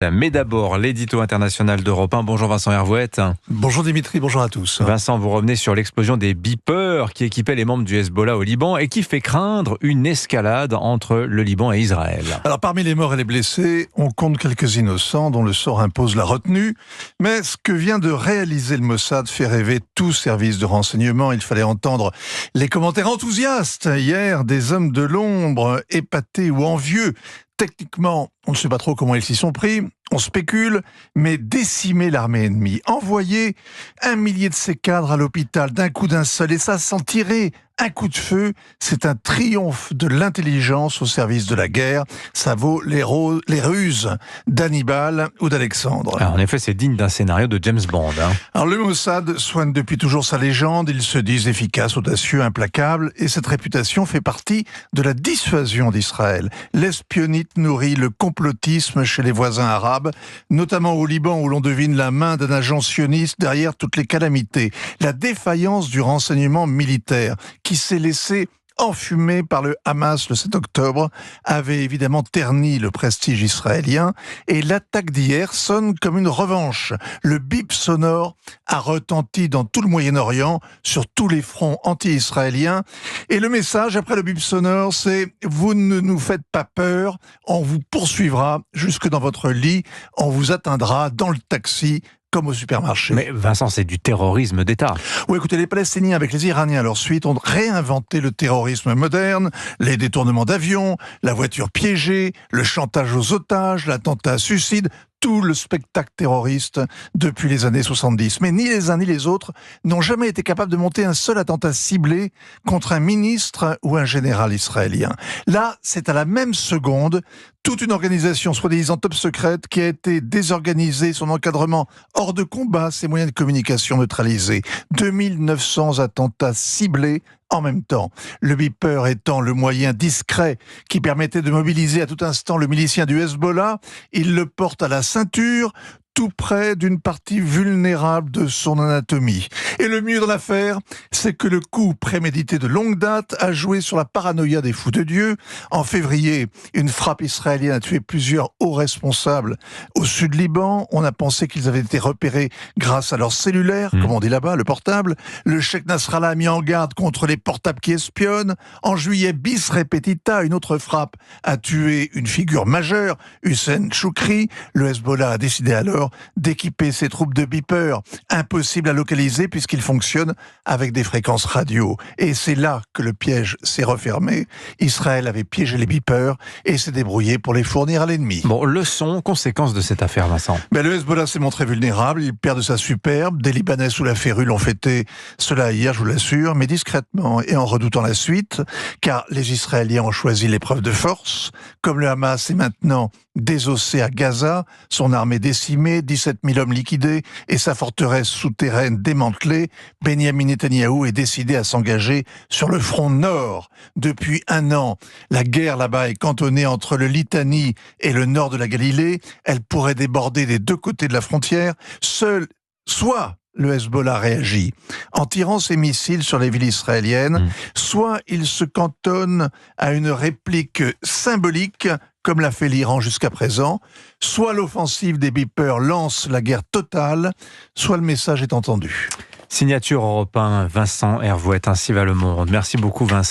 Mais d'abord, l'édito international d'Europe 1. Bonjour Vincent Hervouette. Bonjour Dimitri, bonjour à tous. Vincent, vous revenez sur l'explosion des beepers qui équipaient les membres du Hezbollah au Liban et qui fait craindre une escalade entre le Liban et Israël. Alors parmi les morts et les blessés, on compte quelques innocents dont le sort impose la retenue. Mais ce que vient de réaliser le Mossad fait rêver tout service de renseignement. Il fallait entendre les commentaires enthousiastes hier des hommes de l'ombre, épatés ou envieux. Techniquement, on ne sait pas trop comment ils s'y sont pris, on spécule, mais décimer l'armée ennemie, envoyer 1 millier de ses cadres à l'hôpital d'un coup d'un seul, et ça sans tirer un coup de feu, c'est un triomphe de l'intelligence au service de la guerre. Ça vaut les ruses d'Hannibal ou d'Alexandre. En effet, c'est digne d'un scénario de James Bond. Alors le Mossad soigne depuis toujours sa légende, ils se disent efficaces, audacieux, implacables, et cette réputation fait partie de la dissuasion d'Israël. L'espionnite nourrit le complotisme chez les voisins arabes, notamment au Liban où l'on devine la main d'un agent sioniste derrière toutes les calamités. La défaillance du renseignement militaire qui s'est laissé enfumer par le Hamas le 7 octobre, avait évidemment terni le prestige israélien, et l'attaque d'hier sonne comme une revanche. Le bip sonore a retenti dans tout le Moyen-Orient, sur tous les fronts anti-israéliens, et le message après le bip sonore, c'est « Vous ne nous faites pas peur, on vous poursuivra jusque dans votre lit, on vous atteindra dans le taxi, comme au supermarché. » Mais Vincent, c'est du terrorisme d'État. Oui, écoutez, les Palestiniens avec les Iraniens à leur suite ont réinventé le terrorisme moderne, les détournements d'avions, la voiture piégée, le chantage aux otages, l'attentat suicide, tout le spectacle terroriste depuis les années 70. Mais ni les uns ni les autres n'ont jamais été capables de monter un seul attentat ciblé contre un ministre ou un général israélien. Là, c'est à la même seconde toute une organisation soi-disant top secrète qui a été désorganisée, son encadrement hors de combat, ses moyens de communication neutralisés. 2900 attentats ciblés en même temps. Le beeper étant le moyen discret qui permettait de mobiliser à tout instant le milicien du Hezbollah, il le porte à la ceinture, tout près d'une partie vulnérable de son anatomie. Et le mieux dans l'affaire, c'est que le coup prémédité de longue date a joué sur la paranoïa des fous de Dieu. En février, une frappe israélienne a tué plusieurs hauts responsables au sud Liban. On a pensé qu'ils avaient été repérés grâce à leur cellulaire, comme on dit là-bas, le portable. Le cheikh Nasrallah a mis en garde contre les portables qui espionnent. En juillet, bis repetita, une autre frappe a tué une figure majeure, Hussein Choukri. Le Hezbollah a décidé alors d'équiper ses troupes de beepers, impossible à localiser puisqu'ils fonctionnent avec des fréquences radio. Et c'est là que le piège s'est refermé. Israël avait piégé les beepers et s'est débrouillé pour les fournir à l'ennemi. Bon, leçon, conséquence de cette affaire, Vincent. Le Hezbollah s'est montré vulnérable, il perd de sa superbe. Des Libanais sous la férule ont fêté cela hier, je vous l'assure, mais discrètement et en redoutant la suite, car les Israéliens ont choisi l'épreuve de force. Comme le Hamas est maintenant désossé à Gaza, son armée décimée, 17 000 hommes liquidés et sa forteresse souterraine démantelée, Benyamin Netanyahou est décidé à s'engager sur le front nord. Depuis 1 an, la guerre là-bas est cantonnée entre le Litanie et le nord de la Galilée. Elle pourrait déborder des deux côtés de la frontière. Soit le Hezbollah réagit en tirant ses missiles sur les villes israéliennes, soit il se cantonne à une réplique symbolique, comme l'a fait l'Iran jusqu'à présent, soit l'offensive des beepers lance la guerre totale, soit le message est entendu. Signature Europe 1, Vincent Hervouette, ainsi va le monde. Merci beaucoup Vincent.